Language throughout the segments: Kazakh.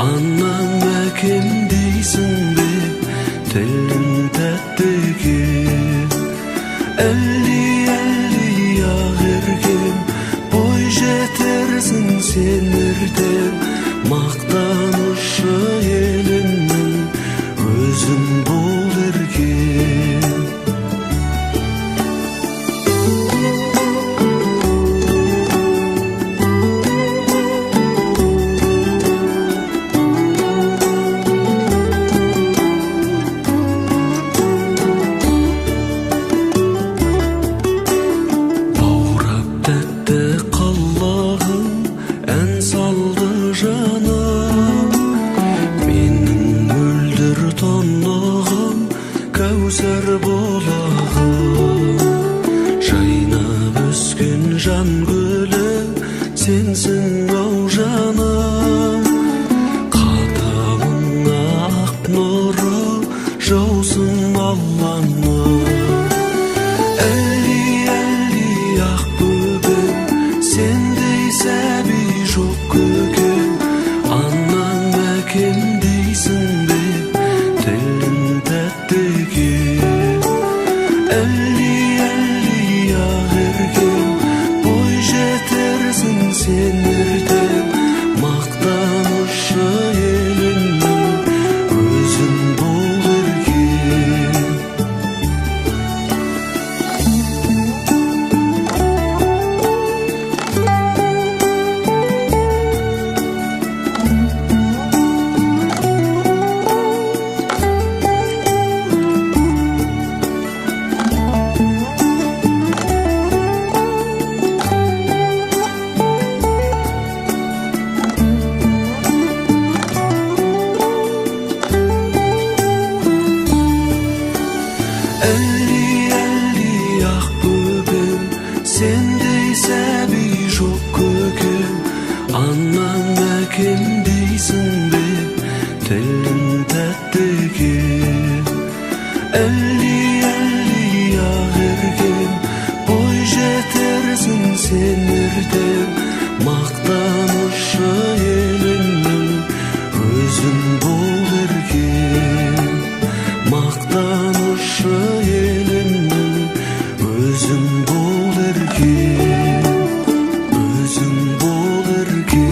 Anlam kim değilsin be, telin tetteki. Каусар булағым, жайнап өскен жан гүлі сенсің ау жаным. Қадамыңа ақ нұры жаусын Алланың. Әлі ақ бөбем, сендей сәби жоқ көкем. Анам әкем дейсің бе, тілің тәтті екен. Әлі ақ еркем, бой жетерсің сен ертең. Мақтанышы елімнің өзің бол еркем. Әлі ақ бөбем, сендей сәби жоқ көкем. Анам әкем дейсің бе, тілің тәтті екен. Әлі ақ еркем, бой жетерсің сен ертең. Мақтанышы елімнің өзің бол еркем. Мақтанышы елімнің өзің бол еркем. Өзің бол еркем.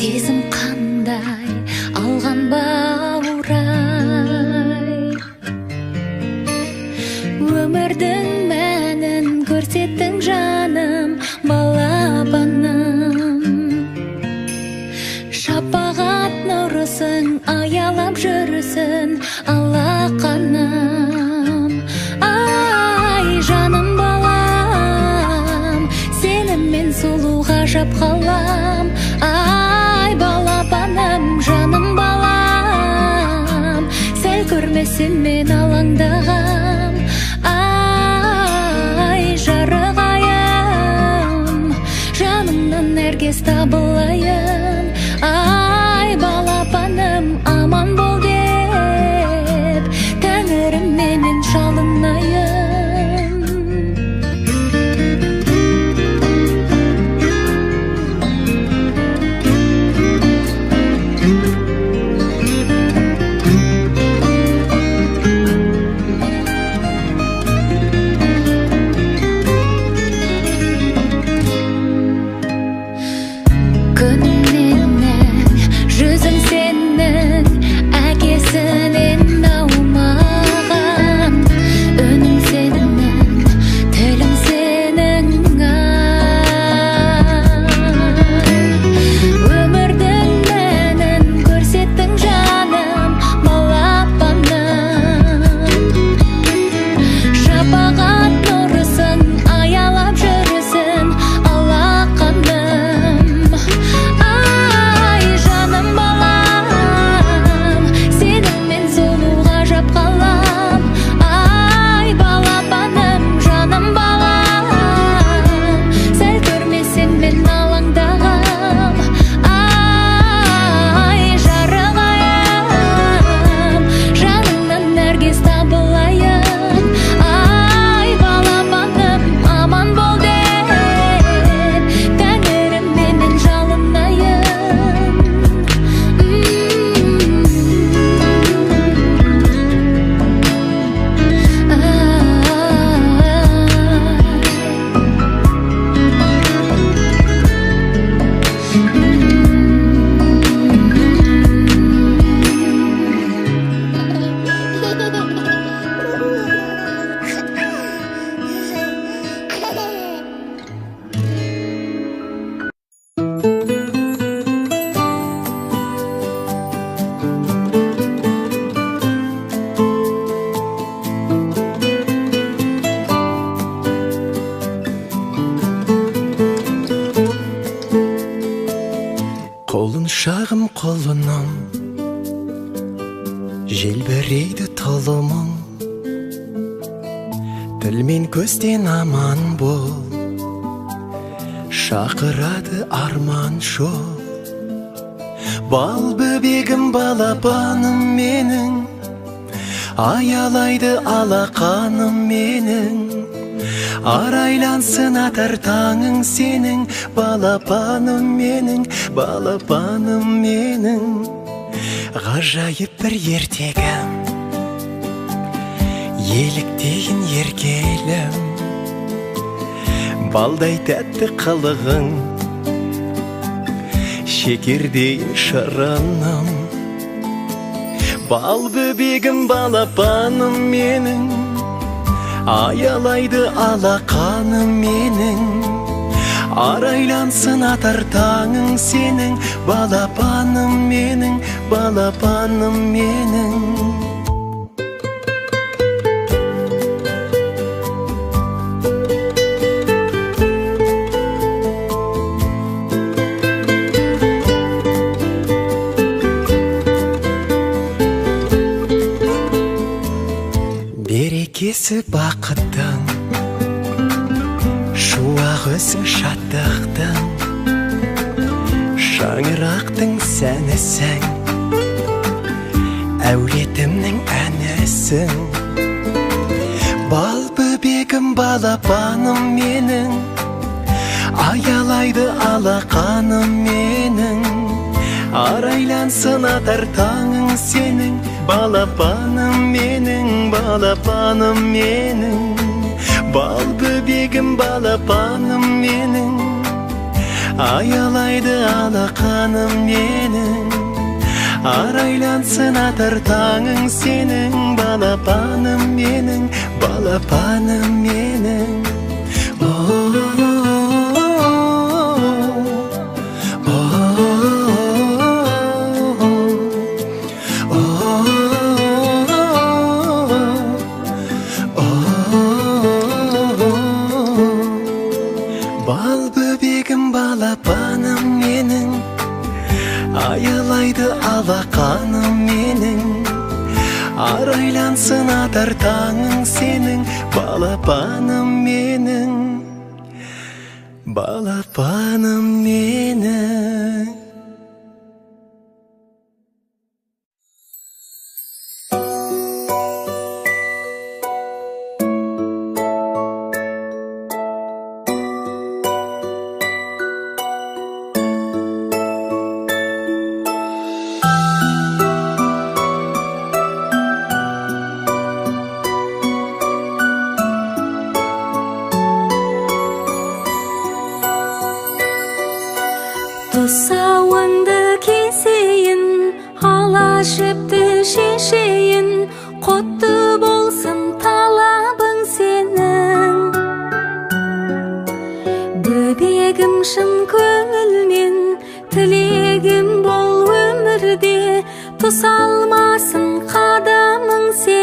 сезім қандай алған баурай. Өмірдің мәнін көрсеттің жаным, балапаным. Шапағат нұрысың, аялап жүрісің, алақаным. Ай, жаным балам, сеніммен сұлу ғажап қалам. Ай, балапаным, жаным балам, сәл көрмесем мен алаңдағам. Ай, жарық айым, жанымнан нәркес табылайын. Ай, балапаным, аман бол деп тәңірім менен жалынайын. Қолын шағым қолынан желбірейді тұлымың, тіл мен көзден аман бол, шақырады арман жол. Бал бөбегім, балапаным менің, аялайды алақаным менің. Арайлансын атар таңың сенің, балапаным менің, балапаным менің. Ғажайып бір ертегім, еліктейін еркелім, балдай тәтті қылығың, шекердейін шырыным. Бал бөбегім, балапаным менің, аялайды алақаным менің. Арайлансын атар таңың сенің, балапаным менің, балапаным менің. Берекесі бақыттың, шуақ өзі шаттықтың, шаңырақтың сәнісің, әулетімнің әнісің. Бал бөбегім, балапаным менің, аялайды алақаным менің. Арайлансын атар таңың сенің, балапаным менің, балапаным менің. Бал бөбегім, балапаным менің, аялайды алақаным менің, арайлансын атар таңың сенің, балапаным менің, балапаным менің. Бал бөбегім балапаным менің, аялайды алақаным менің, арайлансын атар таңың сенің, балапаным менің, балапаным менің. Тұсауыңды кесейін, ала жіпті шешейін, құтты болсын талабың сенің. Бөбегім шын көңілмен, тілегім бол өмірде, тұсалмасын қадамың сенің.